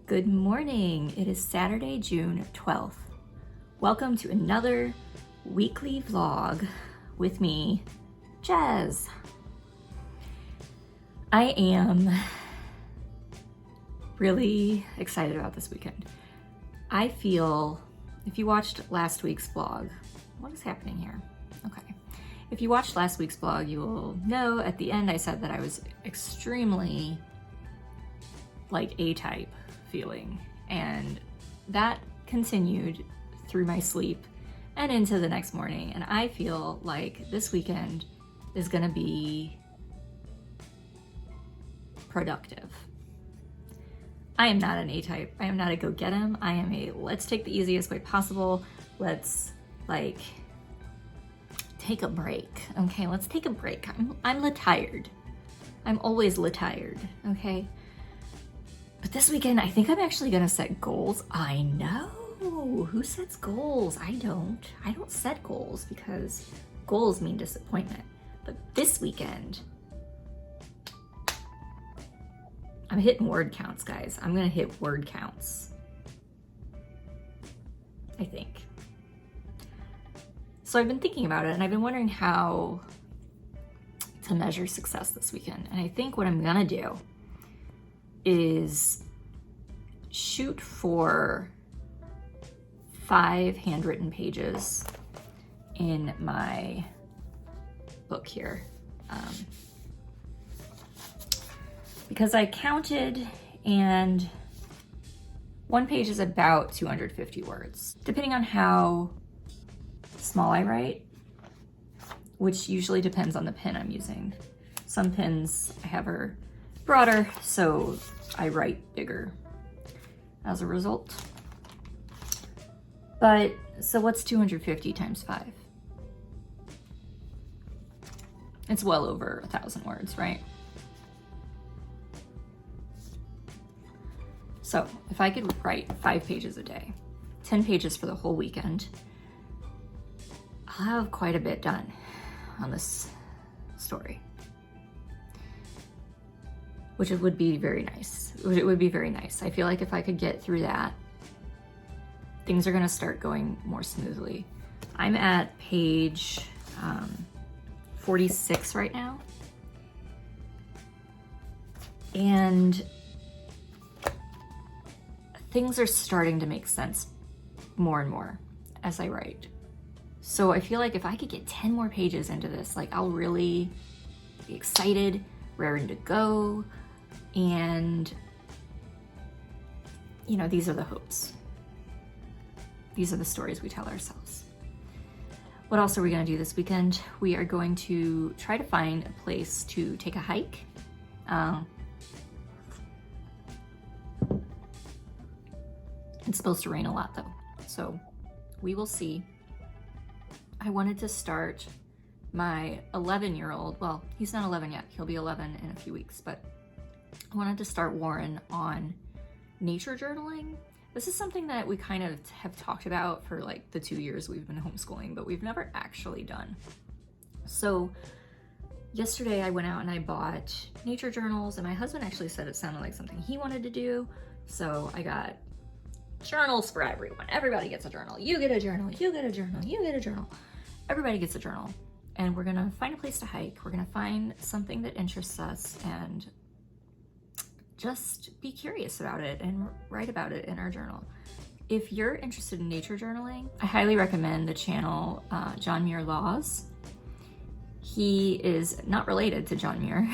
Good morning. It is Saturday, June 12th. Welcome to another weekly vlog with me, Jazz. I am really excited about this weekend. I feel, if you watched last week's vlog, what is happening here? Okay. If you watched last week's vlog, you will know at the end I said that I was extremely like A-type feeling, and that continued through my sleep and into the next morning, and I feel like this weekend is gonna be productive. I am not an A-type. I am not a go-get-em. I am a let's take the easiest way possible. Let's like take a break. Okay, let's take a break. I'm tired. I'm always tired. Okay. But this weekend, I think I'm actually gonna set goals. I know, who sets goals? I don't set goals because goals mean disappointment. But this weekend, I'm hitting word counts, guys. I'm gonna hit word counts, I think. So I've been thinking about it and I've been wondering how to measure success this weekend. And I think what I'm gonna do is shoot for 5 handwritten pages in my book here. Because I counted and one page is about 250 words. Depending on how small I write, which usually depends on the pen I'm using. Some pens I have are broader, so I write bigger as a result. But, so what's 250 times 5? It's well over 1,000 words, right? So if I could write 5 pages a day, 10 pages for the whole weekend, I'll have quite a bit done on this story. Which it would be very nice. It would be very nice. I feel like if I could get through that, things are gonna start going more smoothly. I'm at page 46 right now. And things are starting to make sense more and more as I write. So I feel like if I could get 10 more pages into this, like I'll really be excited, raring to go. And, you know, these are the hopes. These are the stories we tell ourselves. What else are we gonna do this weekend? We are going to try to find a place to take a hike. It's supposed to rain a lot though, so we will see. I wanted to start my 11-year-old, well, he's not 11 yet, he'll be 11 in a few weeks, but I wanted to start Warren on nature journaling. This is something that we kind of have talked about for like the 2 years we've been homeschooling, but we've never actually done. So yesterday I went out and I bought nature journals, and my husband actually said it sounded like something he wanted to do. So I got journals for everyone. Everybody gets a journal. You get a journal, you get a journal, you get a journal. Everybody gets a journal. And we're gonna find a place to hike. We're gonna find something that interests us and just be curious about it and write about it in our journal. If you're interested in nature journaling, I highly recommend the channel John Muir Laws. He is not related to John Muir,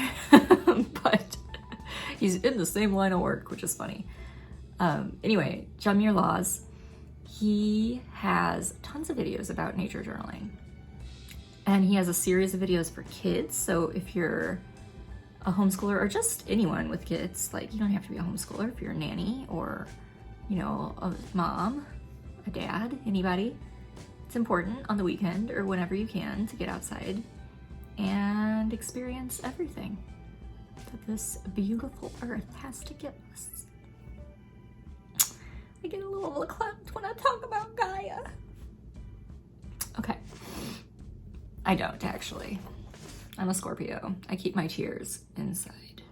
but he's in the same line of work, which is funny. Anyway, John Muir Laws, he has tons of videos about nature journaling. And he has a series of videos for kids. So if you're a homeschooler or just anyone with kids, like you don't have to be a homeschooler, if you're a nanny or, you know, a mom, a dad, anybody, it's important on the weekend or whenever you can to get outside and experience everything that this beautiful earth has to give us. I get a little verklempt when I talk about Gaia. Okay. I don't actually. I'm a Scorpio. I keep my tears inside.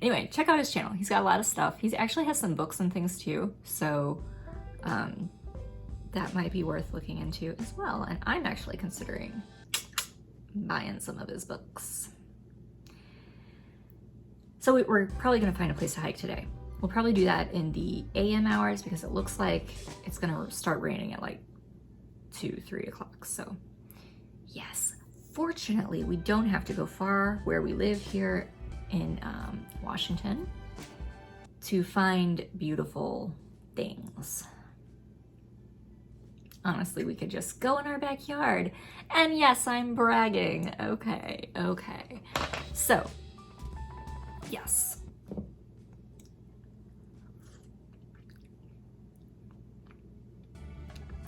Anyway, check out his channel. He's got a lot of stuff. He actually has some books and things too, so that might be worth looking into as well. And I'm actually considering buying some of his books. So we're probably gonna find a place to hike today. We'll probably do that in the AM hours because it looks like it's gonna start raining at like 2, 3 o'clock. So yes, fortunately we don't have to go far where we live here in Washington to find beautiful things. Honestly, we could just go in our backyard. And yes, I'm bragging. Okay. So, yes.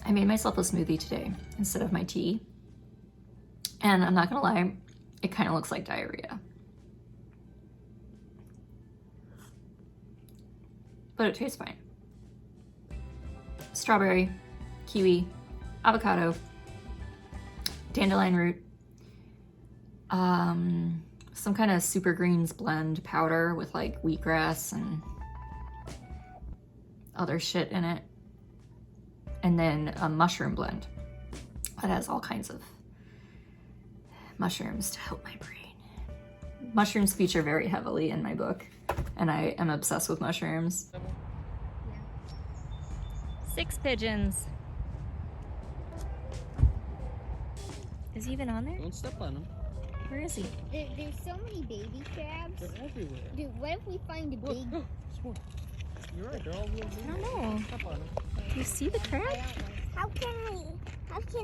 I made myself a smoothie today instead of my tea. And I'm not gonna lie, it kind of looks like diarrhea. But it tastes fine. Strawberry, kiwi, avocado, dandelion root, some kind of super greens blend powder with like wheatgrass and other shit in it. And then a mushroom blend that has all kinds of mushrooms to help my brain. Mushrooms feature very heavily in my book, and I am obsessed with mushrooms. 6 pigeons. Is he even on there? Don't step on him. Where is he? There's so many baby crabs. They're everywhere. Dude, what if we find a big... Look, you're right, they're all real big. I don't know. Step on them. Do you see the crab? How can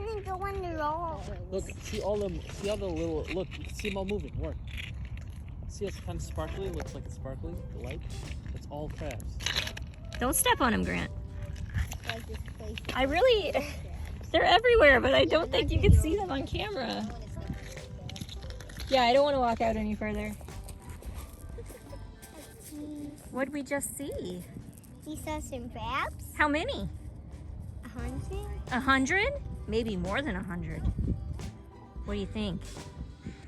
they go under all? Look, see all the little, look, see them all moving, work. See it's kind of sparkly, looks like it's sparkly, the light. It's all crabs. Don't step on him, Grant. Like this place. I really... They're everywhere, but I don't think you can see them on camera. Yeah, I don't want to walk out any further. What did we just see? We saw some crabs. How many? 100? 100? Maybe more than 100. What do you think?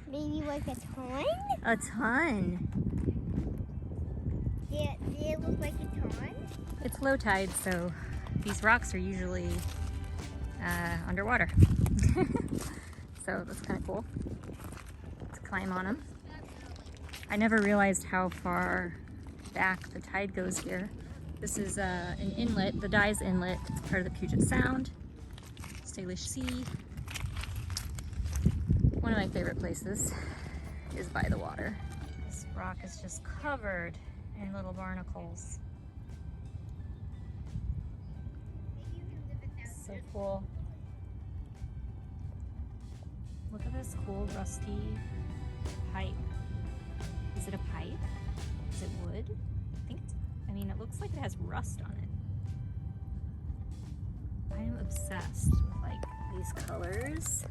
Maybe like a ton? A ton. They look like a ton? It's low tide, so these rocks are usually underwater. So that's kind of cool. Let's climb on them. I never realized how far back the tide goes here. This is an inlet, the Dyes Inlet. It's part of the Puget Sound, Salish Sea. One of my favorite places is by the water. This rock is just covered in little barnacles. So cool. Look at this cool rusty pipe. Is it a pipe? Is it wood? I mean, it looks like it has rust on it. I am obsessed with like these colors.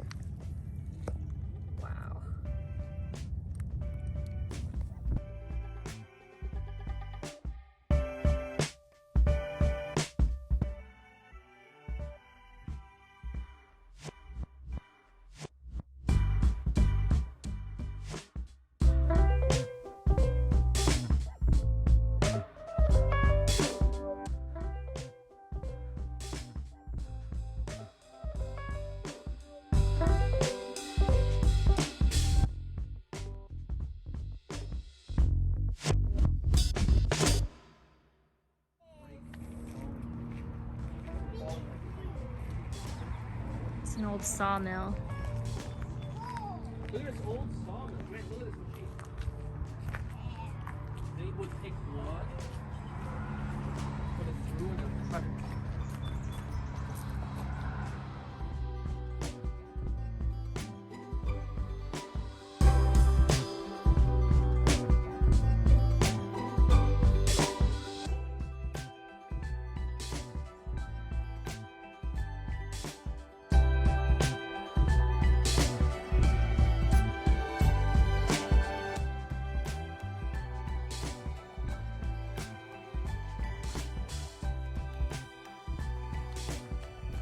Wow. It's an old sawmill. Look at this old sawmill. Wait, look at this machine. They would take wood, put it through and then cut it.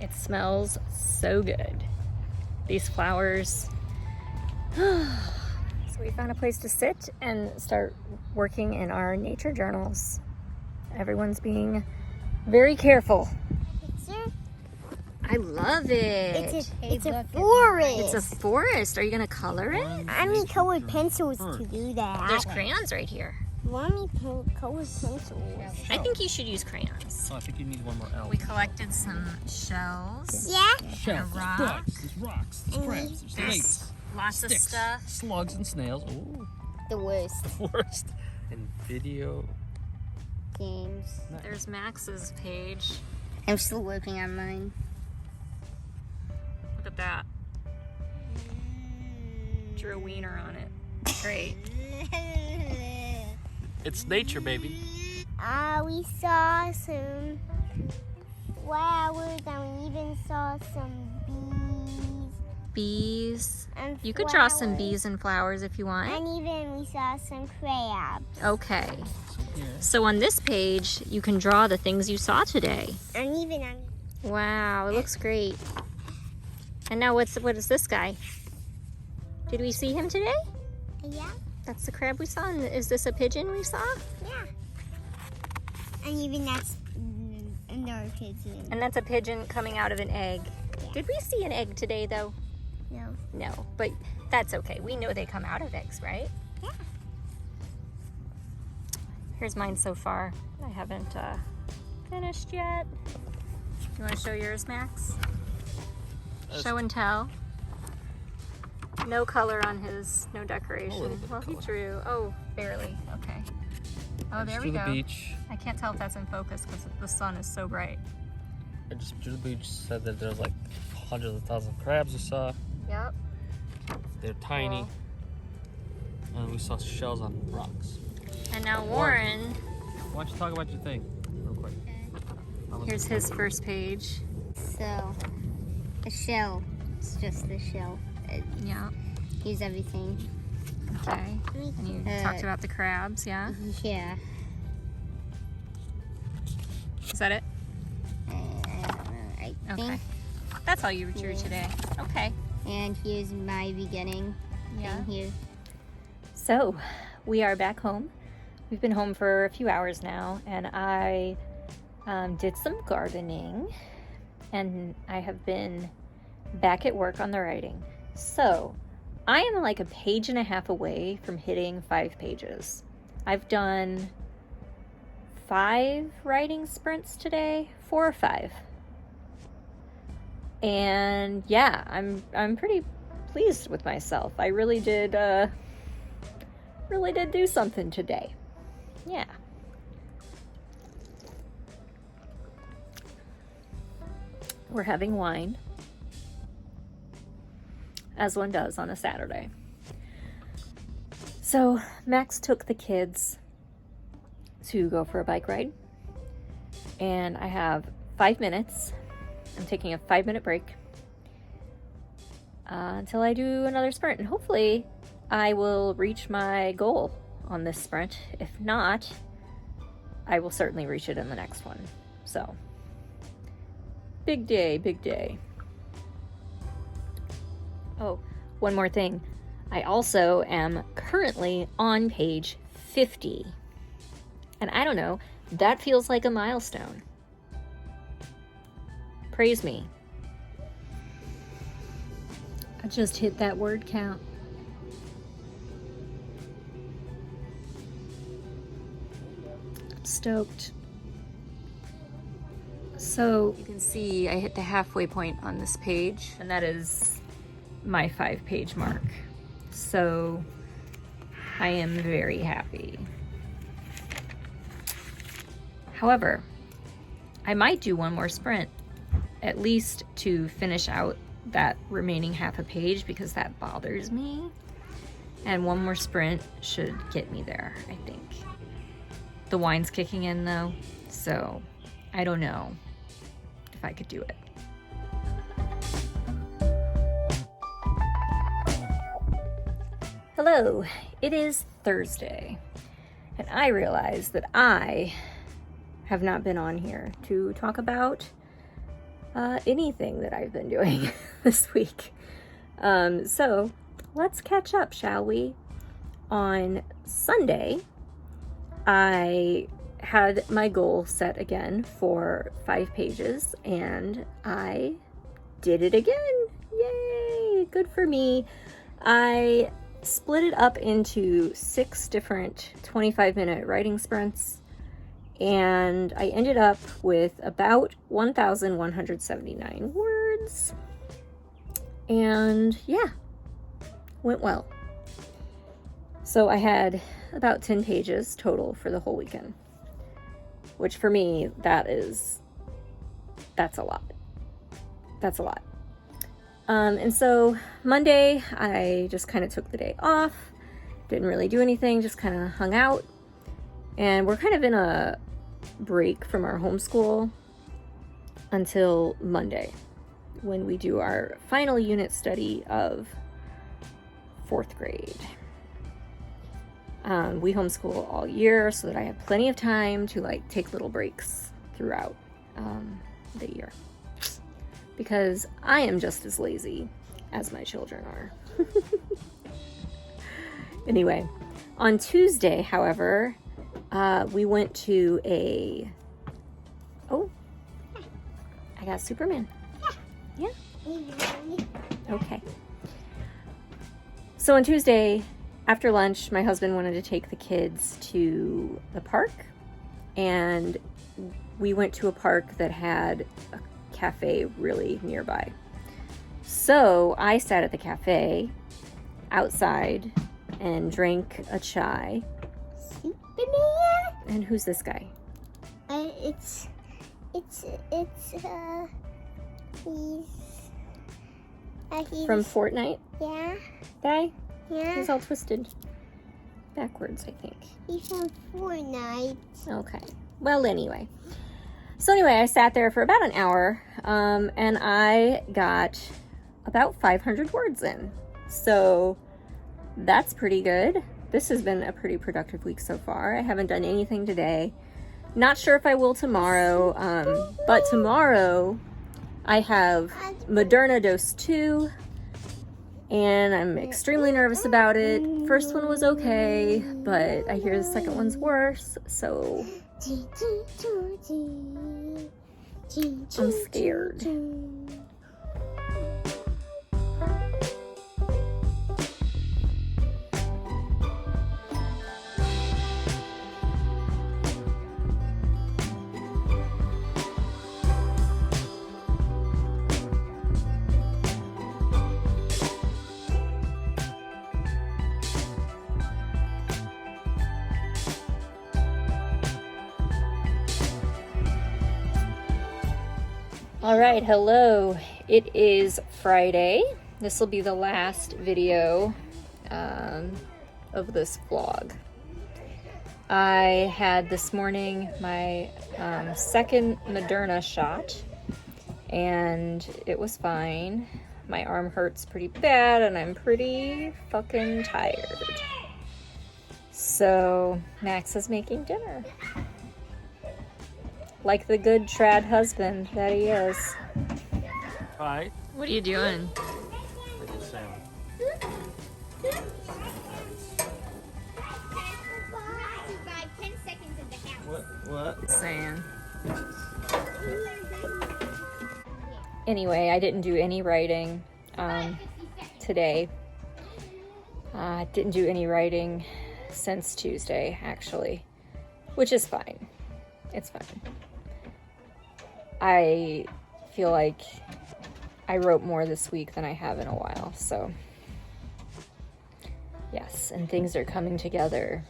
It smells so good. These flowers So we found a place to sit and start working in our nature journals. Everyone's being very careful. Picture? I love it. It's a forest. It's a forest. Are you gonna color it? I need colored pencils to do that. There's crayons right here. Mommy, colored pencils. I think you should use crayons. Oh, I think you need one more L. We collected some shells. Yeah? Shells, a rock. there's bugs, there's rocks, there's crabs, there's snakes, Lots of sticks, stuff. slugs and snails. Ooh, The worst the worst. And video. games. There's Max's page. I'm still working on mine. Look at that. Drew a wiener on it. Great. It's nature, baby. We saw some flowers and we even saw some bees. Bees. And You could draw some flowers. bees and flowers if you want. And even we saw some crabs. Okay. Yeah. So on this page, you can draw the things you saw today. And even Wow, it looks great. And now what is this guy? Did we see him today? yeah, That's the crab we saw. And is this a pigeon we saw? yeah. And even that's another pigeon. And that's a pigeon coming out of an egg. Yeah. Did we see an egg today though? No. No, but that's okay. We know they come out of eggs, right? Yeah. Here's mine so far. I haven't finished yet. You want to show yours, Max? Show and tell. No color on his, no decoration. A little bit of Well, he color. drew. Oh, barely. Okay. Oh, there Just we drew go. the beach. I can't tell if that's in focus because the sun is so bright. I just drew the beach. Said that there's like hundreds of thousands of crabs we saw. Yep. They're tiny. And we saw shells on rocks. And now Warren, Why don't you talk about your thing real quick? here's his first page. So, a shell. It's just the shell. Yeah. Here's everything. Okay. And you talked about the crabs, yeah? Yeah. Is that it? I don't know. I Okay. think. That's all you drew today. Okay. And here's my beginning. Yeah. Thing here. So, we are back home. We've been home for a few hours now, and I did some gardening, and I have been back at work on the writing. So, I am like a page and a half away from hitting 5 pages. I've done 5 writing sprints today, 4 or 5. And yeah, I'm pretty pleased with myself. I really did do something today. Yeah. We're having wine, as one does on a Saturday. So Max took the kids to go for a bike ride, and I have 5 minutes. I'm taking a 5-minute break until I do another sprint, and hopefully I will reach my goal on this sprint. If not, I will certainly reach it in the next one. So, big day, big day. Oh, one more thing. I also am currently on page 50. And I don't know, that feels like a milestone. Praise me. I just hit that word count. Stoked. So you can see I hit the halfway point on this page, and that is my 5-page mark. So I am very happy. However, I might do one more sprint, at least to finish out that remaining half a page, because that bothers me. And one more sprint should get me there, I think. The wine's kicking in though, so I don't know if I could do it. Hello, it is Thursday, and I realize that I have not been on here to talk about anything that I've been doing this week. So let's catch up, shall we? On Sunday, I had my goal set again for 5 pages, and I did it again. Yay! Good for me. I split it up into 6 different 25-minute writing sprints, and I ended up with about 1,179 words. And yeah, went well. So I had about 10 pages total for the whole weekend, which for me, that's a lot. That's a lot. And so Monday, I just kind of took the day off, didn't really do anything, just kind of hung out. And we're kind of in a break from our homeschool until Monday, when we do our final unit study of 4th grade. We homeschool all year so that I have plenty of time to like take little breaks throughout the year, because I am just as lazy as my children are. Anyway, on Tuesday, however, we went to oh, I got Superman. Yeah? Okay. So on Tuesday, after lunch, my husband wanted to take the kids to the park, and we went to a park that had a cafe really nearby. So I sat at the cafe outside and drank a chai. Superman? And who's this guy? He's From Fortnite? Yeah. Guy? Yeah. He's all twisted backwards, I think. He's from Fortnite. Okay. Well, anyway. So anyway, I sat there for about an hour, and I got about 500 words in. So that's pretty good. This has been a pretty productive week so far. I haven't done anything today. Not sure if I will tomorrow, but tomorrow I have Moderna dose 2, and I'm extremely nervous about it. First one was okay, but I hear the second one's worse, so I'm scared. All right, hello. It is Friday. This will be the last video of this vlog. I had this morning my second Moderna shot, and it was fine. My arm hurts pretty bad, and I'm pretty fucking tired. So Max is making dinner. Like the good trad husband that he is. Hi. What are you doing? Look at Sam. What? Saying. Anyway, I didn't do any writing today. Didn't do any writing since Tuesday, actually, which is fine. It's fine. I feel like I wrote more this week than I have in a while, so yes, and things are coming together.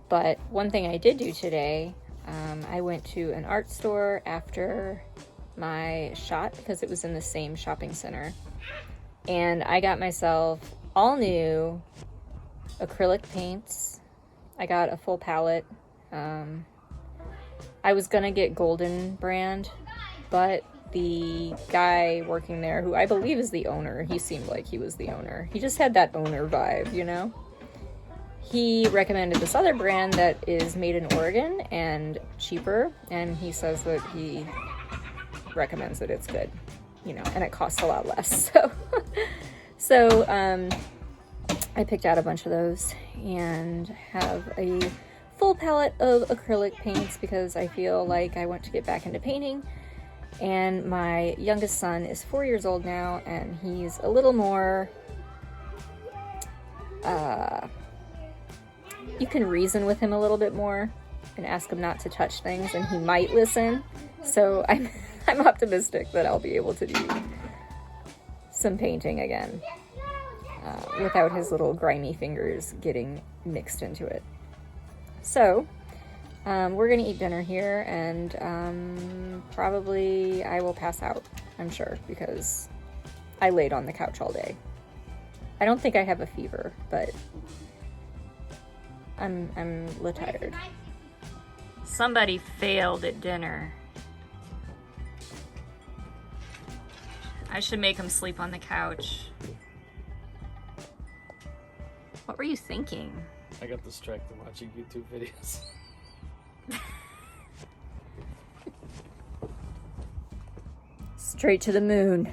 But one thing I did do today, I went to an art store after my shot because it was in the same shopping center, and I got myself all new acrylic paints. I got a full palette. I was gonna get Golden brand, but the guy working there, who I believe is the owner, he seemed like he was the owner. He just had that owner vibe, you know? He recommended this other brand that is made in Oregon and cheaper, and he says that he recommends that it's good. you know, and it costs a lot less. So, I picked out a bunch of those and have a full palette of acrylic paints because I feel like I want to get back into painting. And my youngest son is 4 years old now, and he's a little more, you can reason with him a little bit more and ask him not to touch things, and he might listen. So I'm optimistic that I'll be able to do some painting again without his little grimy fingers getting mixed into it. So we're gonna eat dinner here, and probably I will pass out, I'm sure, because I laid on the couch all day. I don't think I have a fever, but I'm a little tired. Somebody failed at dinner. I should make him sleep on the couch. What were you thinking? I got distracted watching YouTube videos. Straight to the moon.